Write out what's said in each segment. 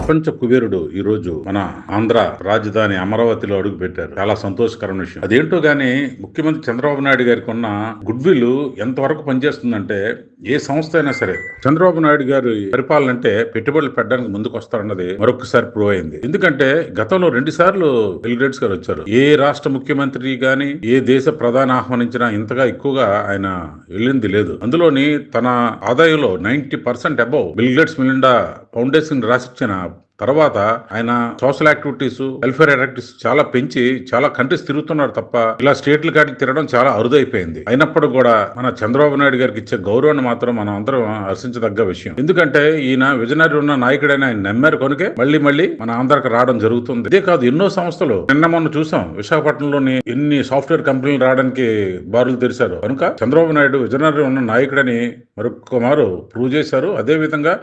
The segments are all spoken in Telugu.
ప్రపంచ కుబేరుడు ఈ రోజు మన ఆంధ్ర రాజధాని అమరావతిలో అడుగు పెట్టారు. చాలా సంతోషకరమైన విషయం. అదేంటో గానీ ముఖ్యమంత్రి చంద్రబాబు నాయుడు గారికి ఉన్న గుడ్ విల్ ఎంతవరకు పనిచేస్తుందంటే, ఏ సంస్థ అయినా సరే చంద్రబాబు నాయుడు గారి పరిపాలన అంటే పెట్టుబడులు పెట్టడానికి ముందుకు వస్తారన్నది మరొకసారి ప్రూవ్ అయింది. ఎందుకంటే గతంలో 2 సార్లు బిల్ గేట్స్ గారు వచ్చారు. ఏ రాష్ట్ర ముఖ్యమంత్రి గాని ఏ దేశ ప్రధాని ఆహ్వానించినా ఇంతగా ఎక్కువగా ఆయన వెళ్ళింది లేదు. అందులోని తన ఆదాయంలో 90% above bill gates Melinda foundation రాసిచ్చిన తర్వాత ఆయన సోషల్ యాక్టివిటీస్, వెల్ఫేర్ యాక్టివిటీస్ చాలా పెంచి చాలా కంట్రీస్ తిరుగుతున్నారు తప్ప ఇలా స్టేట్ల కాటికి తిరగడం చాలా అరుదైపోయింది. అయినప్పుడు కూడా మన చంద్రబాబు నాయుడు గారికి ఇచ్చే గౌరవాన్ని మాత్రం మనం అందరం హర్షించదగ్గ విషయం. ఎందుకంటే ఈయన విజనరీ ఉన్న నాయకుడైన ఆయన నమ్మారు కనుకే మళ్ళీ మన ఆంధ్రాకి రావడం జరుగుతుంది. ఇదే కాదు, ఎన్నో సంస్థలు నిన్న మొన్న చూసాం, విశాఖపట్నంలోని ఎన్ని సాఫ్ట్వేర్ కంపెనీలు రావడానికి బారులు తెరిచారు. కనుక చంద్రబాబు నాయుడు విజనరీ ఉన్న నాయకుడని మరొక మారు ప్రూవ్ చేశారు. అదే విధంగా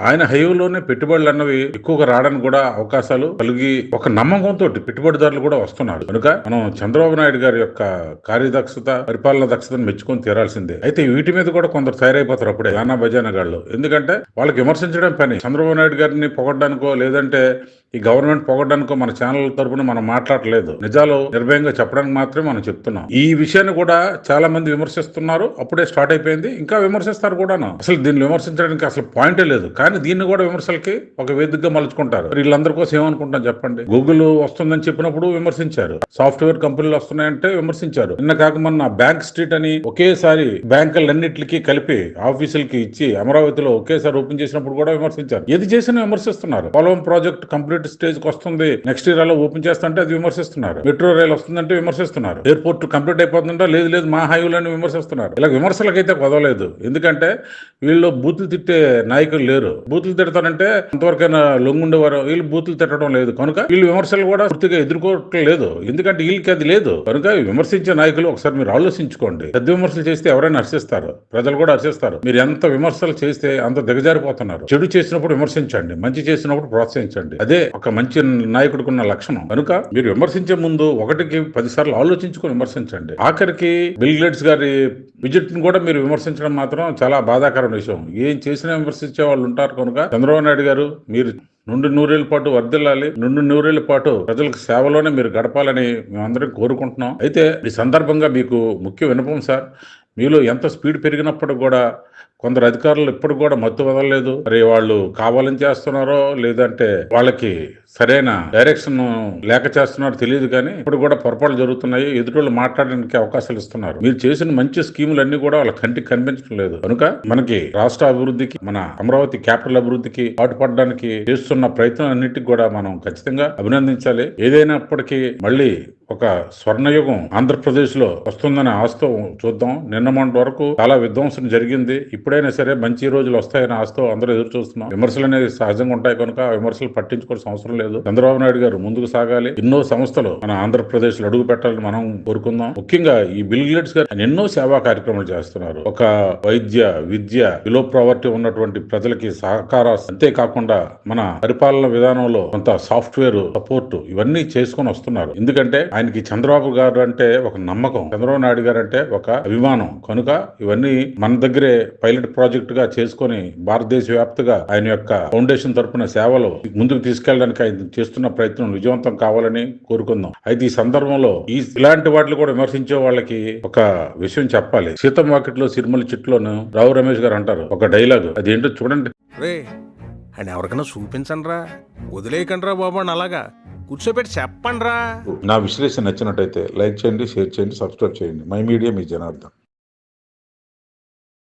ఆయన హైవేలోనే పెట్టుబడులు అన్నవి ఎక్కువగా రావడానికి కూడా అవకాశాలు కలిగి ఒక నమ్మకంతో పెట్టుబడిదారులు కూడా వస్తున్నారు. కనుక మనం చంద్రబాబు నాయుడు గారి యొక్క కార్యదక్షత, పరిపాలన దక్షతను మెచ్చుకొని తీరాల్సిందే. అయితే వీటి మీద కూడా కొందరు తయారైపోతారు అప్పుడే నానా బజానా గాళ్ళు. ఎందుకంటే వాళ్ళకి విమర్శించడం పని. చంద్రబాబు నాయుడు గారిని పొగడ్డానికో లేదంటే ఈ గవర్నమెంట్ పొగడ్డానికో మన ఛానల్ తరపున మనం మాట్లాడలేదు. నిజాలు నిర్భయంగా చెప్పడానికి మాత్రమే మనం చెప్తున్నాం. ఈ విషయాన్ని కూడా చాలా మంది విమర్శిస్తున్నారు. అప్పుడే స్టార్ట్ అయిపోయింది, ఇంకా విమర్శిస్తారు కూడాను. అసలు దీన్ని విమర్శించడానికి అసలు పాయింటే లేదు. కానీ దీన్ని కూడా విమర్శలకి ఒక వేదికగా మలుచుకుంటారు. వీళ్ళందరి కోసం ఏమనుకుంటాం చెప్పండి. గూగుల్ వస్తుందని చెప్పినప్పుడు విమర్శించారు, సాఫ్ట్వేర్ కంపెనీలు వస్తున్నాయంటే విమర్శించారు. నిన్న కాక మొన్న బ్యాంక్ స్ట్రీట్ అని ఒకేసారి బ్యాంకులన్నిటికీ కలిపి ఆఫీసులకి ఇచ్చి అమరావతిలో ఒకేసారి ఓపెన్ చేసినప్పుడు కూడా విమర్శించారు. ఏది చేసినా విమర్శిస్తున్నారు. పోలవరం ప్రాజెక్ట్ కంప్లీట్ స్టేజ్ కి వస్తుంది, నెక్స్ట్ ఇయర్ అలా ఓపెన్ చేస్తుంటే అది విమర్శిస్తున్నారు. మెట్రో రైల్ వస్తుందంటే విమర్శిస్తున్నారు. ఎయిర్పోర్ట్ కంప్లీట్ అయిపోతుందంటే లేదు మా హైవేలని విమర్శిస్తున్నారు. ఇలా విమర్శలకైతే వదలలేదు. ఎందుకంటే వీళ్ళు బూతులు తిట్టే నాయకులు లేరు. బూతులు తిడతారంటే అంతవరకైనా లొంగుండేవారు, వీళ్ళు బూతులు తిట్టడం లేదు. కనుక వీళ్ళు విమర్శలు కూడా పూర్తిగా ఎదుర్కోవటం లేదు. ఎందుకంటే వీళ్ళకి అది లేదు. కనుక విమర్శించే నాయకులు ఒకసారి మీరు ఆలోచించుకోండి. పెద్ద విమర్శలు చేస్తే ఎవరైనా హర్షిస్తారు, ప్రజలు కూడా హర్షిస్తారు. మీరు ఎంత విమర్శలు చేస్తే అంత దిగజారిపోతున్నారు. చెడు చేసినప్పుడు విమర్శించండి, మంచి చేసినప్పుడు ప్రోత్సహించండి. అదే ఒక మంచి నాయకుడికి ఉన్న లక్షణం. కనుక మీరు విమర్శించే ముందు 1కి 10 సార్లు ఆలోచించుకొని విమర్శించండి. ఆఖరికి బిల్ గేట్స్ గారి విజిట్ ని కూడా మీరు విమర్శించడం మాత్రం చాలా బాధాకరమైన విషయం. ఏం చేసినా విమర్శించే వాళ్ళు ఉంటారు. కనుక చంద్రబాబు నాయుడు గారు మీరు నుండి 100 పాటు వర్ధిల్లాలి, నుండి 100 పాటు ప్రజలకు సేవలోనే మీరు గడపాలని మేమందరం కోరుకుంటున్నాం. అయితే ఈ సందర్భంగా మీకు ముఖ్య విన్నపం సార్, మీలో ఎంత స్పీడ్ పెరిగినప్పుడు కూడా కొందరు అధికారులు ఇప్పుడు కూడా మత్తు వదలలేదు. మరి వాళ్ళు కావాలని చేస్తున్నారో లేదంటే వాళ్ళకి సరైన డైరెక్షన్ లేక చేస్తున్నారో తెలియదు, కానీ ఇప్పుడు కూడా పొరపాట్లు జరుగుతున్నాయి. ఎదుటోళ్ళు మాట్లాడడానికి అవకాశాలు ఇస్తున్నారు. మీరు చేసిన మంచి స్కీములన్నీ కూడా వాళ్ళ కంటికి కనిపించడం లేదు. కనుక మనకి రాష్ట్ర అభివృద్ధికి, మన అమరావతి క్యాపిటల్ అభివృద్ధికి పాటుపడడానికి చేస్తున్న ప్రయత్నం అన్నిటికి కూడా మనం ఖచ్చితంగా అభినందించాలి. ఏదైనప్పటికీ మళ్ళీ ఒక స్వర్ణయుగం ఆంధ్రప్రదేశ్ లో వస్తుందనే ఆశతో చూద్దాం. నిన్న మొన్నటి వరకు చాలా విధ్వంసం జరిగింది. ఇప్పుడైనా సరే మంచి రోజులు వస్తాయని ఆశతో అందరూ ఎదురు చూస్తున్నాం. విమర్శలు అనేది సహజంగా ఉంటాయి కనుక విమర్శలు పట్టించుకోవాల్సిన అవసరం లేదు. చంద్రబాబు నాయుడు గారు ముందుకు సాగాలి. ఎన్నో సంస్థలు మన ఆంధ్రప్రదేశ్ లో అడుగు పెట్టాలని మనం కోరుకుందాం. ముఖ్యంగా ఈ బిల్ గేట్స్ గారు ఎన్నో సేవా కార్యక్రమాలు చేస్తున్నారు. ఒక వైద్య, విద్య, బిలో ప్రావర్టీ ఉన్నటువంటి ప్రజలకి సహకారం, అంతేకాకుండా మన పరిపాలన విధానంలో కొంత సాఫ్ట్వేర్ సపోర్ట్ ఇవన్నీ చేసుకుని వస్తున్నారు. ఎందుకంటే ఆయనకి చంద్రబాబు గారు అంటే ఒక నమ్మకం, చంద్రబాబు నాయుడు గారు అంటే ఒక అభిమానం. కనుక ఇవన్నీ మన దగ్గరే పైలట్ ప్రాజెక్ట్ గా చేసుకుని భారతదేశ వ్యాప్తంగా ఆయన యొక్క ఫౌండేషన్ తరపున సేవలు ముందుకు తీసుకెళ్ళడానికి ఆయన చేస్తున్న ప్రయత్నం విజయవంతం కావాలని కోరుకుందాం. అయితే ఈ సందర్భంలో ఇలాంటి వాటిని కూడా విమర్శించే వాళ్ళకి ఒక విషయం చెప్పాలి. సీతం వాకిట్లో సిరిమల్లి చెట్లోను రావు రమేష్ గారు అంటారు ఒక డైలాగ్, అదేంటో చూడండి. అండ్ ఎవరికైనా చూపించండి రా, వదిలేయకండి రా బాబు అని అలాగా కూర్చోబెట్టి చెప్పండి రా. నా విశ్లేషణ నచ్చినట్టయితే లైక్ చేయండి, షేర్ చేయండి, సబ్స్క్రైబ్ చేయండి. My media, me Janardhan.